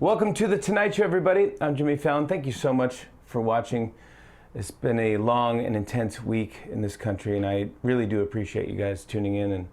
Welcome to The Tonight Show, everybody. I'm Jimmy Fallon. Thank you so much for watching. It's been a long and intense week in this country, and I really do appreciate you guys tuning in.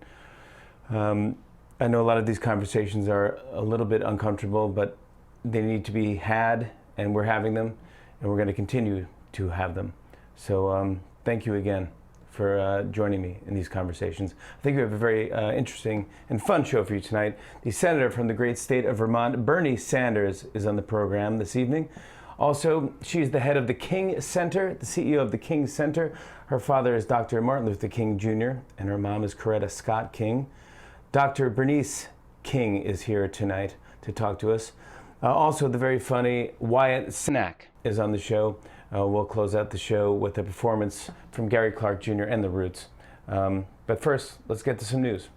And I know a lot of these conversations are a little bit uncomfortable, but they need to be had, and we're having them, and we're going to continue to have them. So thank you again for joining me in these conversations. I think we have a very interesting and fun show for you tonight. The senator from the great state of Vermont, Bernie Sanders, is on the program this evening. Also, she's the head of the King Center, the CEO of the King Center. Her father is Dr. Martin Luther King Jr., and her mom is Coretta Scott King. Dr. Bernice King is here tonight to talk to us. Also, the very funny Wyatt Cenac is on the show. We'll close out the show with a performance from Gary Clark Jr. and the Roots. But first, let's get to some news.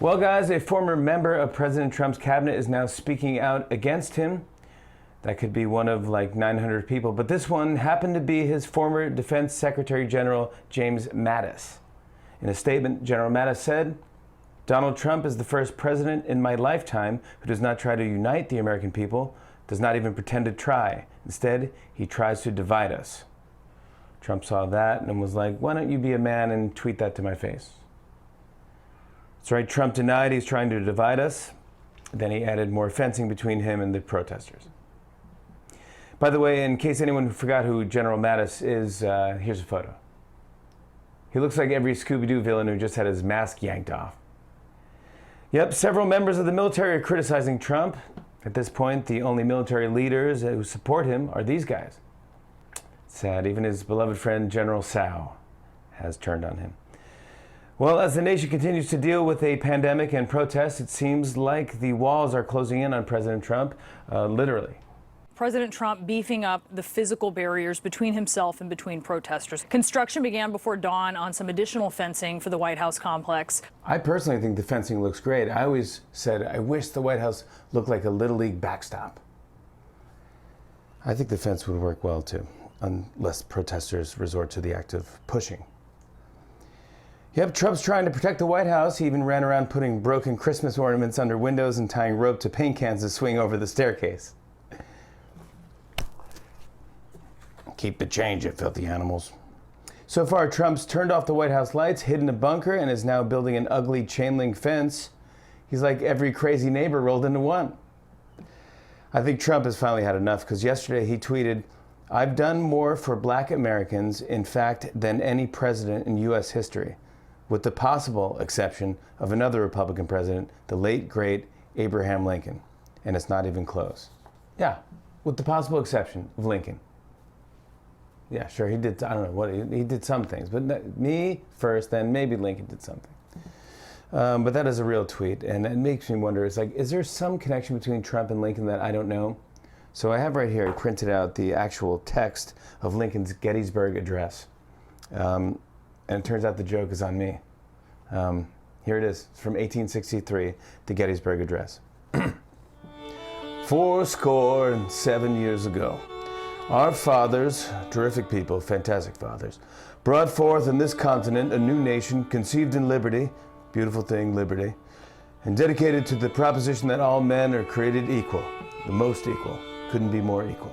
Well, guys, a former member of President Trump's cabinet is now speaking out against him. That could be one of like 900 people, but this one happened to be his former Defense Secretary General James Mattis. In a statement, General Mattis said, "Donald Trump is the first president in my lifetime who does not try to unite the American people, does not even pretend to try. Instead, he tries to divide us." Trump saw that and was like, "Why don't you be a man and tweet that to my face?" That's right, Trump denied he's trying to divide us. Then he added more fencing between him and the protesters. By the way, in case anyone forgot who General Mattis is, here's a photo. He looks like every Scooby-Doo villain who just had his mask yanked off. Yep, several members of the military are criticizing Trump. At this point, the only military leaders who support him are these guys. Sad, even his beloved friend General Tsao has turned on him. Well, as the nation continues to deal with a pandemic and protests, it seems like the walls are closing in on President Trump, literally. President Trump beefing up the physical barriers between himself and between protesters. Construction began before dawn on some additional fencing for the White House complex. I personally think the fencing looks great. I always said I wish the White House looked like a Little League backstop. I think the fence would work well too, unless protesters resort to the act of pushing. Yep, Trump's trying to protect the White House. He even ran around putting broken Christmas ornaments under windows and tying rope to paint cans to swing over the staircase. Keep the change, you filthy animals. So far, Trump's turned off the White House lights, hid in a bunker, and is now building an ugly chain link fence. He's like every crazy neighbor rolled into one. I think Trump has finally had enough, because yesterday he tweeted, "I've done more for black Americans, in fact, than any president in U.S. history, with the possible exception of another Republican president, the late, great Abraham Lincoln." And it's not even close. Yeah, with the possible exception of Lincoln. Yeah, sure, he did, I don't know what, he did some things, but me first, then maybe Lincoln did something. But that is a real tweet, and it makes me wonder, it's like, is there some connection between Trump and Lincoln that I don't know? So I have right here, I printed out the actual text of Lincoln's Gettysburg Address. And it turns out the joke is on me. Here it is, it's from 1863, the Gettysburg Address. 77 years ago, our fathers, terrific people, fantastic fathers, brought forth in this continent a new nation conceived in liberty, beautiful thing, liberty, and dedicated to the proposition that all men are created equal, the most equal, couldn't be more equal.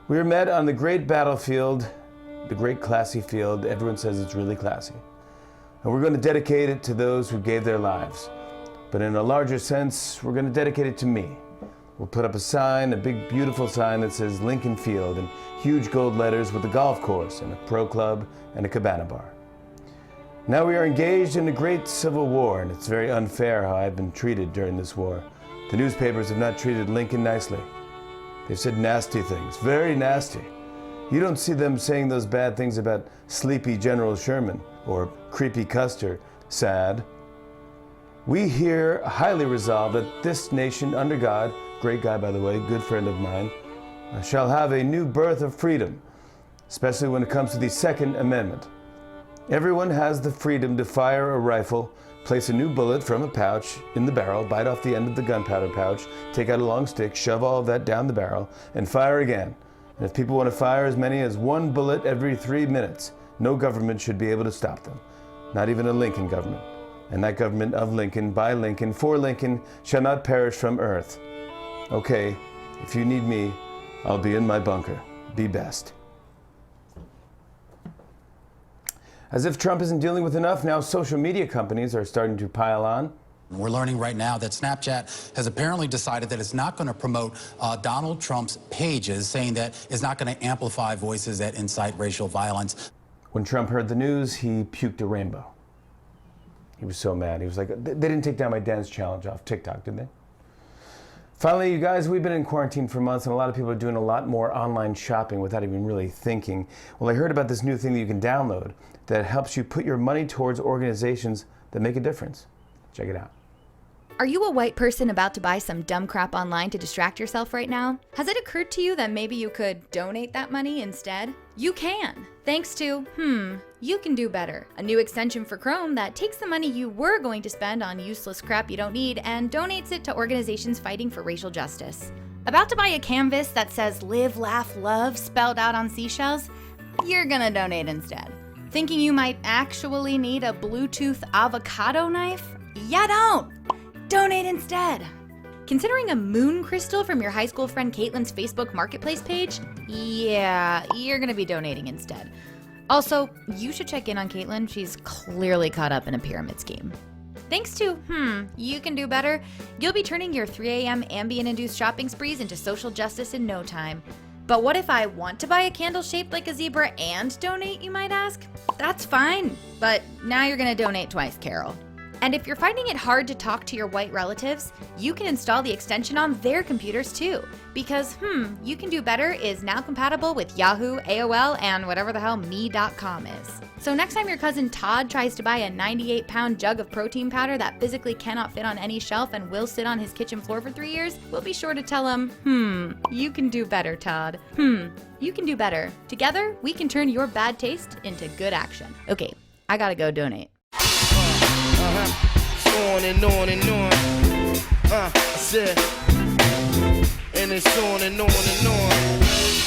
We are met on the great battlefield, the great classy field, everyone says it's really classy, and we're going to dedicate it to those who gave their lives. But in a larger sense, we're going to dedicate it to me. We'll put up a sign, a big, beautiful sign that says Lincoln Field in huge gold letters with a golf course and a pro club and a cabana bar. Now we are engaged in a great civil war, and it's very unfair how I've been treated during this war. The newspapers have not treated Lincoln nicely. They've said nasty things, very nasty. You don't see them saying those bad things about sleepy General Sherman or creepy Custer. Sad. We here highly resolve that this nation under God, great guy by the way, good friend of mine, shall have a new birth of freedom, especially when it comes to the Second Amendment. Everyone has the freedom to fire a rifle, place a new bullet from a pouch in the barrel, bite off the end of the gunpowder pouch, take out a long stick, shove all of that down the barrel, and fire again. And if people want to fire as many as one bullet every 3 minutes, no government should be able to stop them. Not even a Lincoln government. and that government of Lincoln, by Lincoln, for Lincoln, shall not perish from earth. Okay, if you need me, I'll be in my bunker. Be best. As if Trump isn't dealing with enough, now social media companies are starting to pile on. We're learning right now that Snapchat has apparently decided that it's not going to promote Donald Trump's pages, saying that it's not going to amplify voices that incite racial violence. When Trump heard the news, he puked a rainbow. He was so mad. He was like, they didn't take down my dance challenge off TikTok, did they? Finally, you guys, we've been in quarantine for months, and a lot of people are doing a lot more online shopping without even really thinking. Well, I heard about this new thing that you can download that helps you put your money towards organizations that make a difference. Check it out. Are you a white person about to buy some dumb crap online to distract yourself right now? Has it occurred to you that maybe you could donate that money instead? You can, thanks to, You Can Do Better, a new extension for Chrome that takes the money you were going to spend on useless crap you don't need and donates it to organizations fighting for racial justice. About to buy a canvas that says Live, Laugh, Love spelled out on seashells? You're gonna donate instead. Thinking you might actually need a Bluetooth avocado knife? Ya don't! Donate instead. Considering a moon crystal from your high school friend Caitlin's Facebook Marketplace page? Yeah, you're gonna be donating instead. Also, you should check in on Caitlin. She's clearly caught up in a pyramid scheme. Thanks to, You Can Do Better, you'll be turning your 3 a.m. ambient-induced shopping sprees into social justice in no time. But what if I want to buy a candle shaped like a zebra and donate, you might ask? That's fine, but now you're gonna donate twice, Carol. And if you're finding it hard to talk to your white relatives, you can install the extension on their computers too. Because, You Can Do Better is now compatible with Yahoo, AOL, and whatever the hell me.com is. So next time your cousin Todd tries to buy a 98-pound jug of protein powder that physically cannot fit on any shelf and will sit on his kitchen floor for 3 years, we'll be sure to tell him, You can do better, Todd. You can do better. Together, we can turn your bad taste into good action. Okay, I gotta go donate. On and on and on. I said, and it's on and on and on.